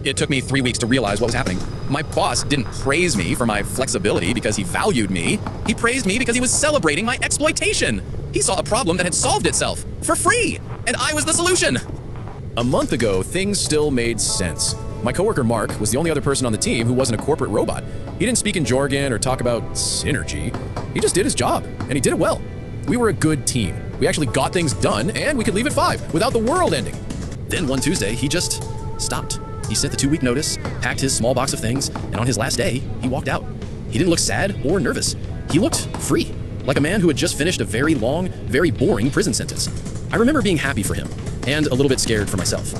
It took me 3 weeks to realize what was happening. My boss didn't praise me for my flexibility because he valued me. He praised me because he was celebrating my exploitation. He saw a problem that had solved itself for free, and I was the solution. A month ago, things still made sense. My coworker Mark was the only other person on the team who wasn't a corporate robot. He didn't speak in jargon or talk about synergy. He just did his job, and he did it well. We were a good team. We actually got things done, and we could leave at 5 without the world ending. Then one Tuesday, he just stopped. He sent the 2-week notice, packed his small box of things, and on his last day, he walked out. He didn't look sad or nervous. He looked free, like a man who had just finished a very long, very boring prison sentence. I remember being happy for him, and a little bit scared for myself.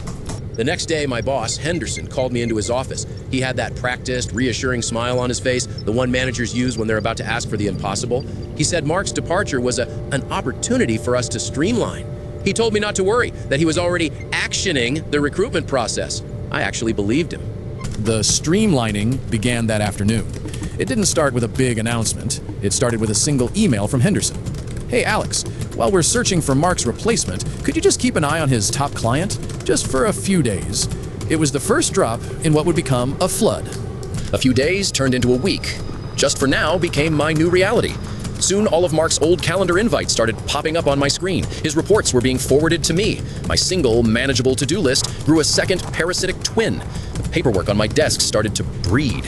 The next day, my boss, Henderson, called me into his office. He had that practiced, reassuring smile on his face, the one managers use when they're about to ask for the impossible. He said Mark's departure was an opportunity for us to streamline. He told me not to worry, that he was already actioning the recruitment process. I actually believed him. The streamlining began that afternoon. It didn't start with a big announcement. It started with a single email from Henderson. Hey, Alex, while we're searching for Mark's replacement, could you just keep an eye on his top client? Just for a few days. It was the first drop in what would become a flood. A few days turned into a week. Just for now became my new reality. Soon all of Mark's old calendar invites started popping up on my screen. His reports were being forwarded to me. My single, manageable to-do list grew a second parasitic twin. The paperwork on my desk started to breed.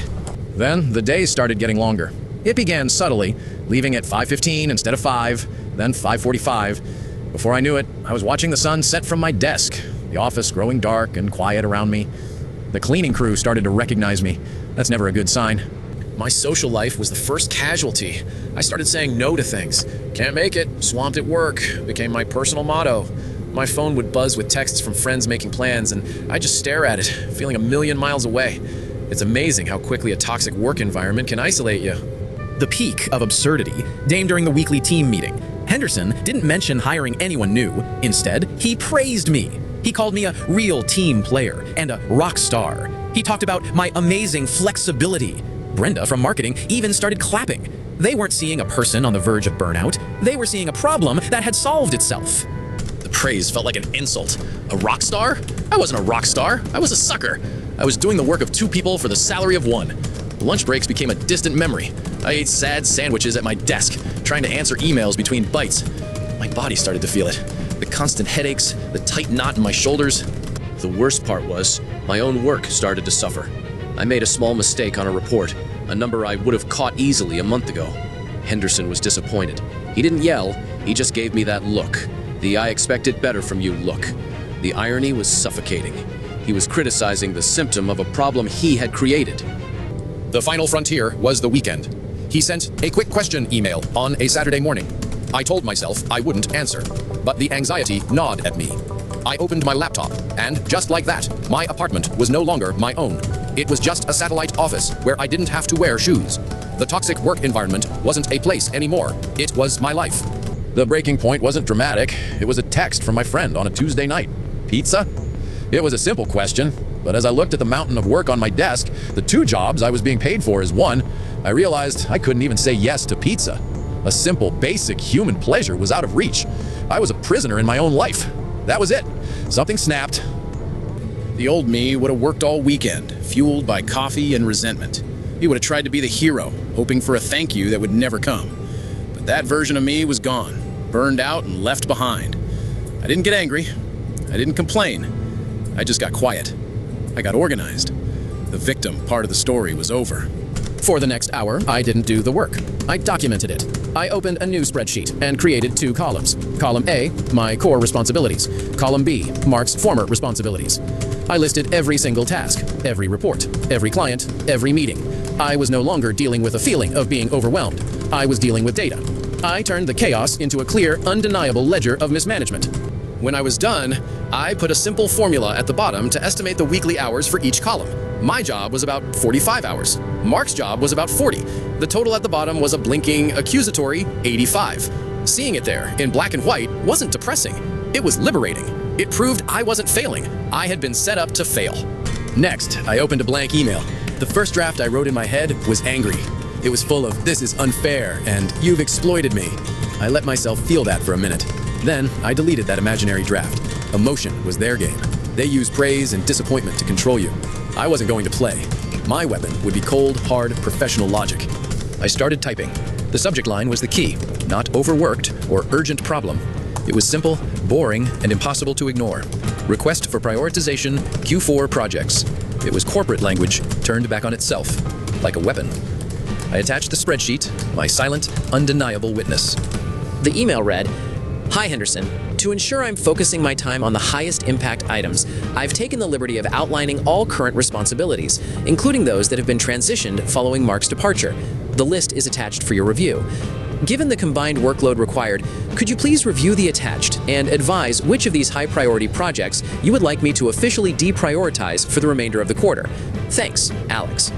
Then the days started getting longer. It began subtly, leaving at 5:15 instead of 5, then 5:45. Before I knew it, I was watching the sun set from my desk, the office growing dark and quiet around me. The cleaning crew started to recognize me. That's never a good sign. My social life was the first casualty. I started saying no to things. Can't make it, swamped at work, became my personal motto. My phone would buzz with texts from friends making plans, and I'd just stare at it, feeling a million miles away. It's amazing how quickly a toxic work environment can isolate you. The peak of absurdity came during the weekly team meeting. Henderson didn't mention hiring anyone new. Instead, he praised me. He called me a real team player and a rock star. He talked about my amazing flexibility. Brenda from marketing even started clapping. They weren't seeing a person on the verge of burnout. They were seeing a problem that had solved itself. The praise felt like an insult. A rock star? I wasn't a rock star. I was a sucker. I was doing the work of 2 people for the salary of 1. Lunch breaks became a distant memory. I ate sad sandwiches at my desk, trying to answer emails between bites. My body started to feel it. The constant headaches, the tight knot in my shoulders. The worst part was, my own work started to suffer. I made a small mistake on a report, a number I would have caught easily a month ago. Henderson was disappointed. He didn't yell, he just gave me that look. The "I expected better from you" look. The irony was suffocating. He was criticizing the symptom of a problem he had created. The final frontier was the weekend. He sent a quick question email on a Saturday morning. I told myself I wouldn't answer, but the anxiety gnawed at me. I opened my laptop, and just like that, my apartment was no longer my own. It was just a satellite office where I didn't have to wear shoes. The toxic work environment wasn't a place anymore. It was my life. The breaking point wasn't dramatic. It was a text from my friend on a Tuesday night. Pizza? It was a simple question, but as I looked at the mountain of work on my desk, the 2 jobs I was being paid for as one, I realized I couldn't even say yes to pizza. A simple, basic human pleasure was out of reach. I was a prisoner in my own life. That was it. Something snapped. The old me would have worked all weekend, fueled by coffee and resentment. He would have tried to be the hero, hoping for a thank you that would never come. But that version of me was gone, burned out and left behind. I didn't get angry. I didn't complain. I just got quiet. I got organized. The victim part of the story was over. For the next hour, I didn't do the work. I documented it. I opened a new spreadsheet and created 2 columns. Column A, my core responsibilities. Column B, Mark's former responsibilities. I listed every single task, every report, every client, every meeting. I was no longer dealing with a feeling of being overwhelmed. I was dealing with data. I turned the chaos into a clear, undeniable ledger of mismanagement. When I was done, I put a simple formula at the bottom to estimate the weekly hours for each column. My job was about 45 hours. Mark's job was about 40. The total at the bottom was a blinking, accusatory 85. Seeing it there, in black and white, wasn't depressing. It was liberating. It proved I wasn't failing. I had been set up to fail. Next, I opened a blank email. The first draft I wrote in my head was angry. It was full of, "This is unfair," and "You've exploited me." I let myself feel that for a minute. Then, I deleted that imaginary draft. Emotion was their game. They use praise and disappointment to control you. I wasn't going to play. My weapon would be cold, hard, professional logic. I started typing. The subject line was the key, not overworked or urgent problem. It was simple, boring, and impossible to ignore. Request for prioritization, Q4 projects. It was corporate language turned back on itself, like a weapon. I attached the spreadsheet, my silent, undeniable witness. The email read, "Hi Henderson. To ensure I'm focusing my time on the highest impact items, I've taken the liberty of outlining all current responsibilities, including those that have been transitioned following Mark's departure. The list is attached for your review. Given the combined workload required, could you please review the attached and advise which of these high-priority projects you would like me to officially deprioritize for the remainder of the quarter? Thanks, Alex."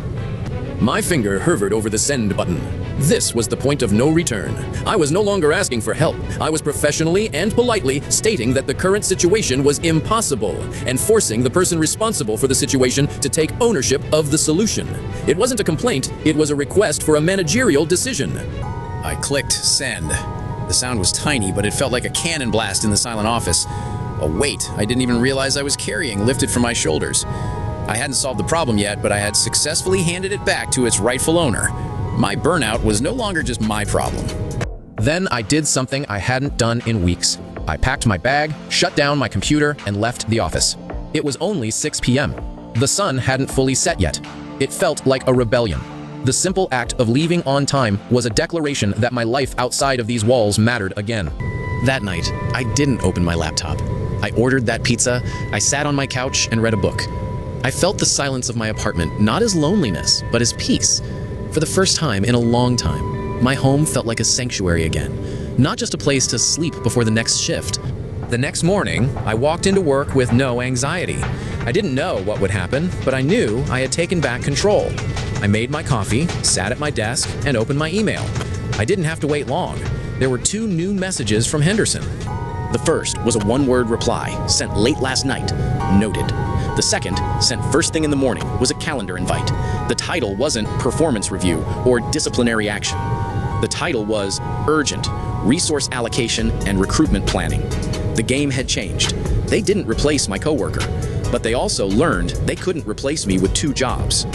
My finger hovered over the send button. This was the point of no return. I was no longer asking for help. I was professionally and politely stating that the current situation was impossible and forcing the person responsible for the situation to take ownership of the solution. It wasn't a complaint, it was a request for a managerial decision. I clicked send. The sound was tiny, but it felt like a cannon blast in the silent office. A weight I didn't even realize I was carrying lifted from my shoulders. I hadn't solved the problem yet, but I had successfully handed it back to its rightful owner. My burnout was no longer just my problem. Then I did something I hadn't done in weeks. I packed my bag, shut down my computer, and left the office. It was only 6 p.m. The sun hadn't fully set yet. It felt like a rebellion. The simple act of leaving on time was a declaration that my life outside of these walls mattered again. That night, I didn't open my laptop. I ordered that pizza, I sat on my couch and read a book. I felt the silence of my apartment not as loneliness, but as peace. For the first time in a long time, my home felt like a sanctuary again, not just a place to sleep before the next shift. The next morning, I walked into work with no anxiety. I didn't know what would happen, but I knew I had taken back control. I made my coffee, sat at my desk, and opened my email. I didn't have to wait long. There were 2 new messages from Henderson. The first was a one-word reply, sent late last night, noted. The second, sent first thing in the morning, was a calendar invite. The title wasn't performance review or disciplinary action. The title was urgent, resource allocation and recruitment planning. The game had changed. They didn't replace my coworker, but they also learned they couldn't replace me with 2 jobs.